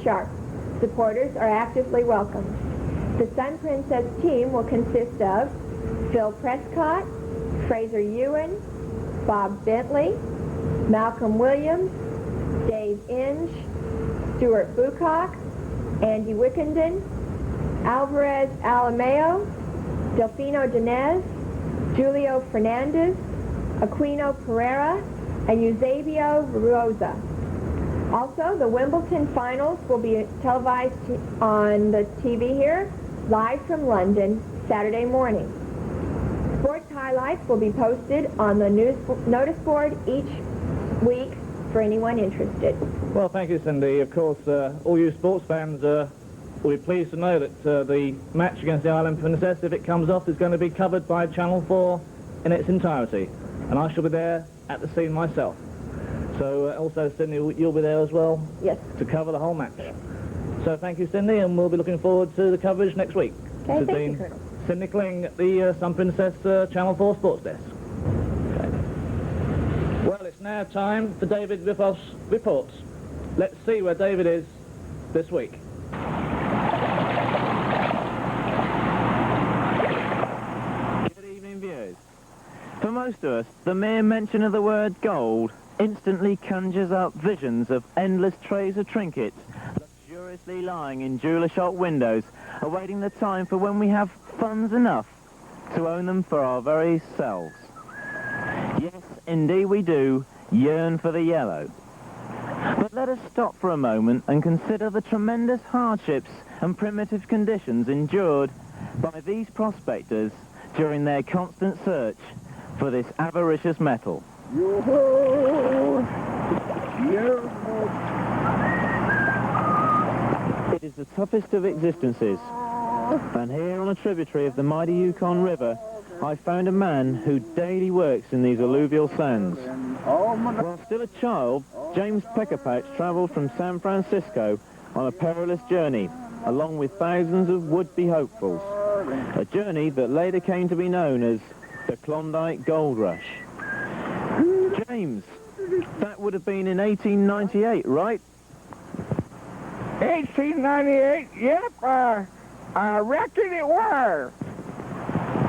sharp. Supporters are actively welcome. The Sun Princess team will consist of Phil Prescott, Fraser Ewan, Bob Bentley, Malcolm Williams, Dave Inge, Stuart Bucock, Andy Wickenden, Alvarez Alameo, Delfino Dinez, Julio Fernandez, Aquino Pereira, and Eusebio Rosa. Also, the Wimbledon finals will be televised on the TV here, live from London, Saturday morning. Sports highlights will be posted on the notice board each week for anyone interested. Well, thank you, Cindy. Of course, all you sports fans will be pleased to know that the match against the Island Princess, if it comes off, is going to be covered by Channel 4 in its entirety. And I shall be there at the scene myself. So also, Cindy, you'll be there as well? Yes. To cover the whole match. So thank you, Cindy, and we'll be looking forward to the coverage next week. Okay, thank you, Colonel. Cindy Kling at the Sun Princess Channel 4 Sports Desk. Okay. Well, it's now time for David Ripoff's reports. Let's see where David is this week. Good evening, viewers. For most of us, the mere mention of the word gold instantly conjures up visions of endless trays of trinkets luxuriously lying in jeweller shop windows, awaiting the time for when we have funds enough to own them for our very selves. Yes, indeed we do yearn for the yellow. But let us stop for a moment and consider the tremendous hardships and primitive conditions endured by these prospectors during their constant search for this avaricious metal. It is the toughest of existences, and here on a tributary of the mighty Yukon River, I found a man who daily works in these alluvial sands. While still a child, James Peckerpatch travelled from San Francisco on a perilous journey, along with thousands of would-be hopefuls. A journey that later came to be known as the Klondike Gold Rush. James, that would have been in 1898, right? 1898? Yep, I reckon it were.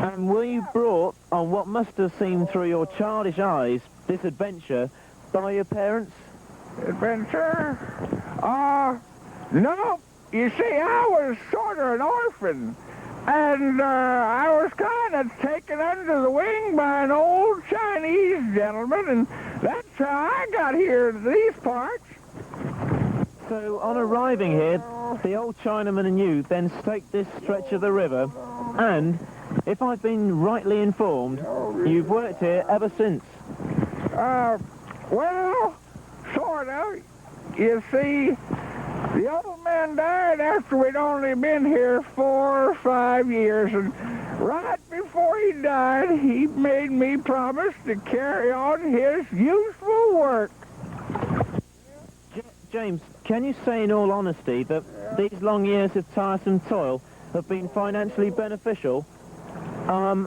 And were you brought on what must have seemed through your childish eyes this adventure by your parents? Adventure? No. You see, I was sort of an orphan. And I was kind of taken under the wing by an old Chinese gentleman, and that's how I got here to these parts. So, on arriving here, the old Chinaman and you then staked this stretch of the river, and, if I've been rightly informed, you've worked here ever since. Well, sort of. You see, the old man died after we'd only been here 4 or 5 years, and right before he died, he made me promise to carry on his useful work. James, can you say in all honesty that these long years of tiresome toil have been financially beneficial? Have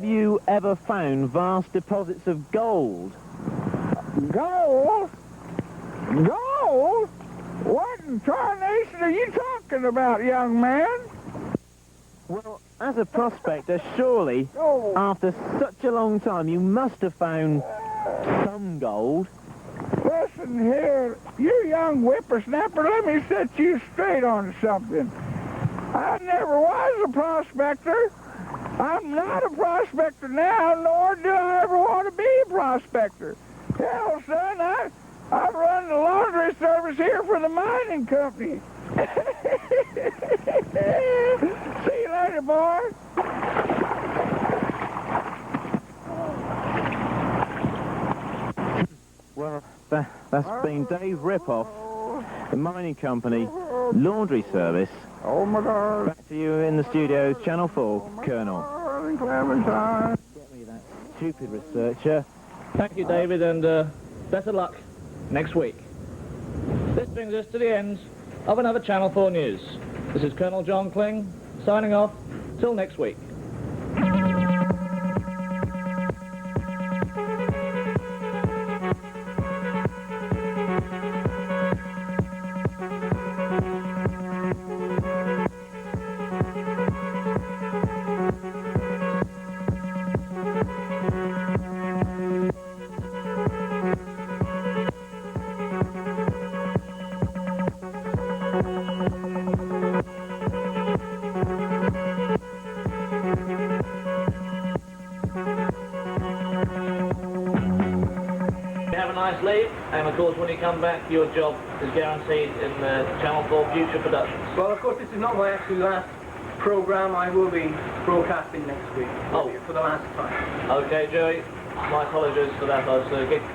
you ever found vast deposits of gold? Gold? Gold? What in tarnation are you talking about, young man? Well, as a prospector, surely, after such a long time, you must have found some gold. Listen here, you young whippersnapper, let me set you straight on something. I never was a prospector. I'm not a prospector now, nor do I ever want to be a prospector. Hell, son, I run the laundry service here for the mining company. See you later, boy. Well, that's been Dave Ripoff, the mining company, laundry service. Oh, my God. Back to you in the studios, Channel 4, Colonel. Clementine. Get me that stupid researcher. Thank you, David, and better luck next week. This brings us to the end of another Channel 4 News. This is Colonel John Kling, signing off. Till next week. leave, and of course when you come back your job is guaranteed in Channel 4 future productions. Well, of course, this is not my actually last programme. I will be broadcasting next week for the last time. Okay, Joey, my apologies for that. I was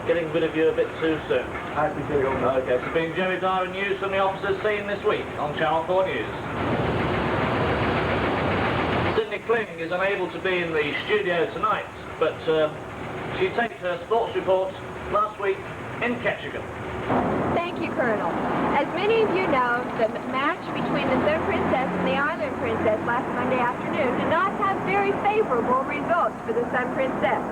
getting rid of you a bit too soon. As we say, Okay, so being Joey Dyer, news from the officers scene this week on Channel 4 News. Sydney Kling is unable to be in the studio tonight, but she taped her sports report last week in Ketchikan. Thank you, Colonel. As many of you know, the match between the Sun Princess and the Island Princess last Monday afternoon did not have very favorable results for the Sun Princess.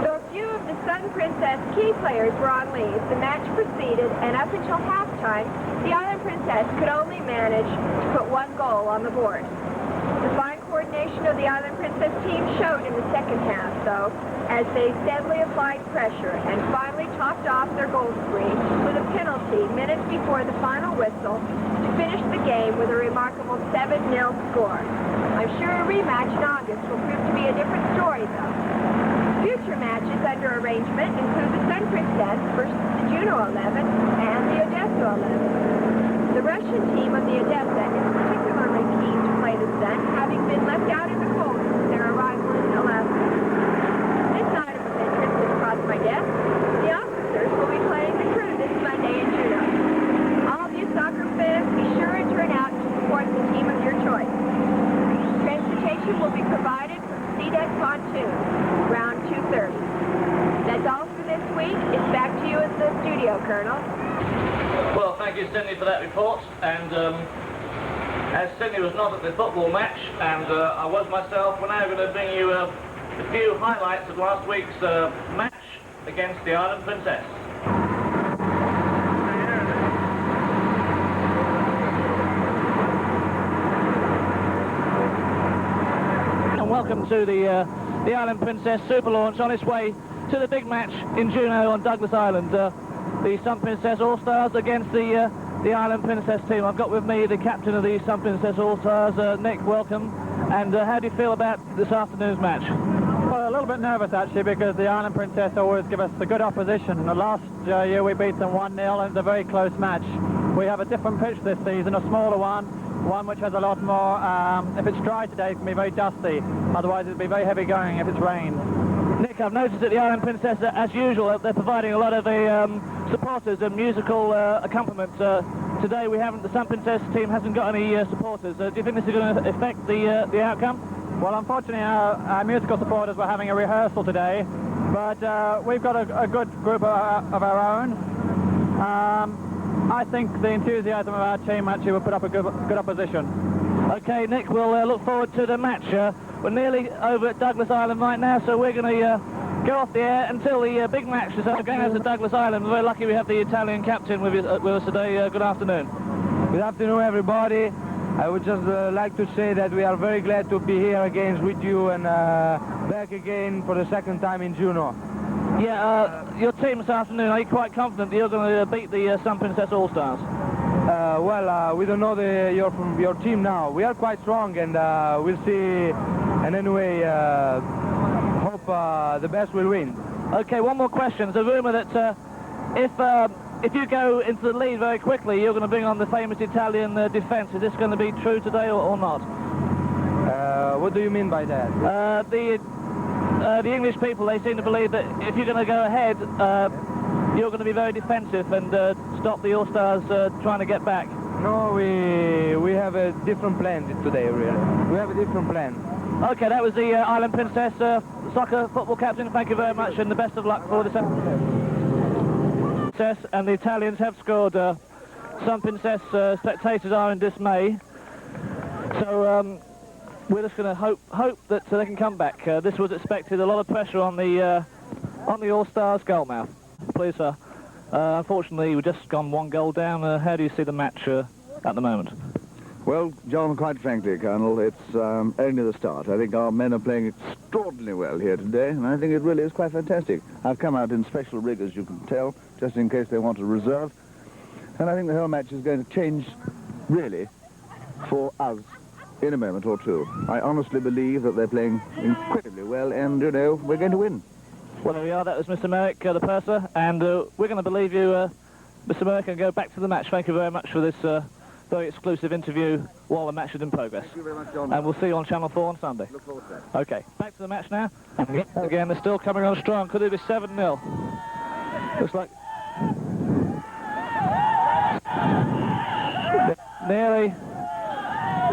Though a few of the Sun Princess key players were on leave, the match proceeded, and up until halftime, the Island Princess could only manage to put one goal on the board. The fine coordination of the Island Princess team showed in the second half, though, as they steadily applied pressure and finally topped off their goal spree with a penalty minutes before the final whistle to finish the game with a remarkable 7-0 score. I'm sure a rematch in August will prove to be a different story, though. Future matches under arrangement include the Sun Princess versus the Juno 11 and the Odessa 11. The Russian team of the Odessa is particularly keen to play the Sun, having been left out in the cold since their arrival in Alaska. This item of interest has crossed my desk. The officers will be playing the crew this Monday in Juneau. All of you soccer fans, be sure and turn out to support the team of your choice. Transportation will be provided from C-Deck Pontoon, around 2:30. That's all for this week. It's back to you at the studio, Colonel. Well, thank you, Sydney, for that report. And as Sydney was not at the football match, and I was myself, we're now going to bring you a few highlights of last week's match against the Island Princess. And welcome to the Island Princess Super Launch on its way to the big match in Juneau on Douglas Island. The Sun Princess All-Stars against the Island Princess team. I've got with me the captain of the Sun Princess All-Stars, Nick, welcome. And how do you feel about this afternoon's match? Well, a little bit nervous actually, because the Island Princess always give us a good opposition. The last year we beat them 1-0 and it's a very close match. We have a different pitch this season, a smaller one which has a lot more, if it's dry today it can be very dusty, otherwise it'll be very heavy going if it's rained. Nick, I've noticed that the Island Princess, as usual, they're providing a lot of the supporters and musical accompaniment. Today the Sun Princess team hasn't got any supporters. Do you think this is going to affect the outcome? Well, unfortunately our musical supporters were having a rehearsal today, but we've got a good group of our own. I think the enthusiasm of our team actually will put up a good opposition. Okay, Nick, we'll look forward to the match. We're nearly over at Douglas Island right now, so we're going to go off the air until the big match is going out to Douglas Island. We're very lucky we have the Italian captain with us today. Good afternoon. Good afternoon, everybody. I would just like to say that we are very glad to be here again with you and back again for the second time in Juneau. Yeah, your team this afternoon, are you quite confident that you're going to beat the Sun Princess All-Stars? Well, we don't know your team now. We are quite strong, and we'll see. And anyway, hope the best will win. Okay, one more question. There's a rumour that if you go into the lead very quickly, you're going to bring on the famous Italian defence. Is this going to be true today or not? What do you mean by that? The English people, they seem to believe that if you're going to go ahead, you're going to be very defensive and stop the All-Stars trying to get back. No, we have a different plan today, really. We have a different plan. Okay, that was the Island Princess soccer football captain. Thank you very much and the best of luck for this Princess. And the Italians have scored. Sun Princess spectators are in dismay. So we're just going to hope that they can come back. This was expected. A lot of pressure on the All-Stars goalmouth. Please, sir. Unfortunately, we've just gone one goal down. How do you see the match at the moment? Well, John, quite frankly, Colonel, it's only the start. I think our men are playing extraordinarily well here today, and I think it really is quite fantastic. I've come out in special rig, as you can tell, just in case they want a reserve. And I think the whole match is going to change, really, for us in a moment or two. I honestly believe that they're playing incredibly well, and, you know, we're going to win. Well, there we are. That was Mr. Merrick, the purser, and we're going to believe you, Mr. Merrick, and go back to the match. Thank you very much for this very exclusive interview while the match is in progress. Thank you very much, John. And we'll see you on Channel 4 on Sunday. Look forward to that. Okay, back to the match now. Again, they're still coming on strong. Could it be 7-0? Looks like... Nearly.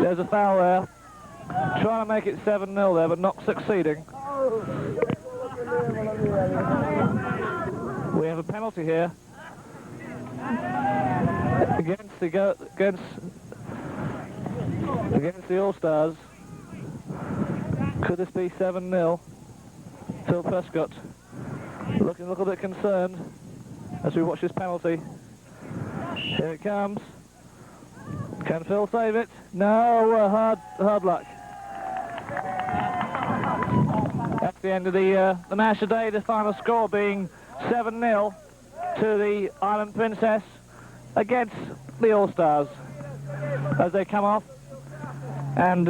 There's a foul there. Trying to make it 7-0 there, but not succeeding. We have a penalty here against the All-Stars. Could this be 7-0? Phil Prescott looking a little bit concerned as we watch this penalty. Here it comes. Can Phil save it? No, hard luck. That's the end of the match today. The final score being 7-0 to the Island Princess against the All-Stars as they come off and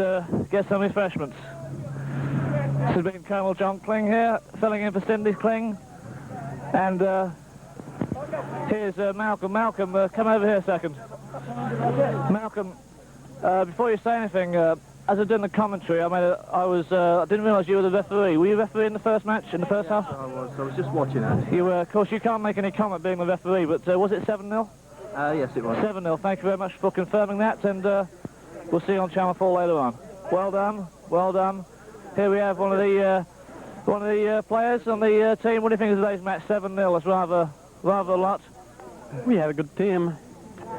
get some refreshments. This has been Colonel John Kling here, filling in for Cindy Kling, and here's Malcolm. Malcolm, come over here a second. Malcolm, before you say anything, as I did in the commentary, I didn't realise you were the referee. Were you referee in the first match, in the first half? I was just watching it. You were, of course, you can't make any comment being the referee, but was it 7-0? Yes, it was. 7-0, thank you very much for confirming that, and we'll see you on Channel 4 later on. Well done, well done. Here we have one of the players on the team. What do you think of today's match? 7-0, that's rather a lot. We have a good team,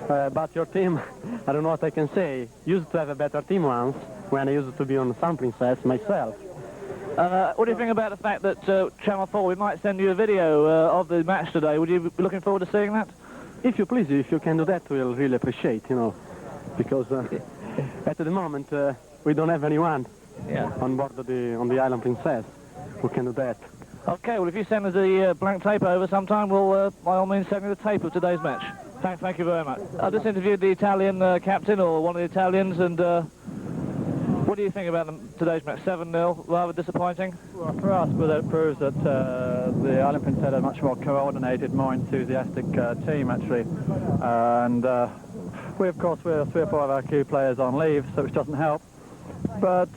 but your team, I don't know what I can say. Used to have a better team once, when I used to be on Sun Princess myself. What do you think about the fact that Channel 4, we might send you a video of the match today? Would you be looking forward to seeing that? If you please, if you can do that, we'll really appreciate, you know, because at the moment we don't have anyone on board on the Island Princess who can do that. Okay, well, if you send us the blank tape over sometime, we'll by all means send you the tape of today's match. Thank you very much. I just interviewed the Italian captain, or one of the Italians, and what do you think about today's match? 7-0, rather disappointing? Well, for us, well, that proves that the Island Princess had a much more coordinated, more enthusiastic team, actually. And we, of course, we're 3 or 4 of our key players on leave, so which doesn't help. But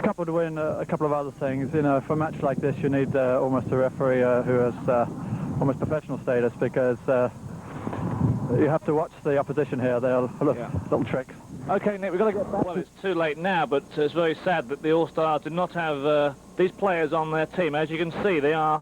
coupled with a couple of other things, you know, for a match like this, you need almost a referee who has almost professional status, because you have to watch the opposition here. They're little tricks. Okay, Nick, we've got to get back. Well, it's too late now, but it's very sad that the All-Stars did not have these players on their team. As you can see, they are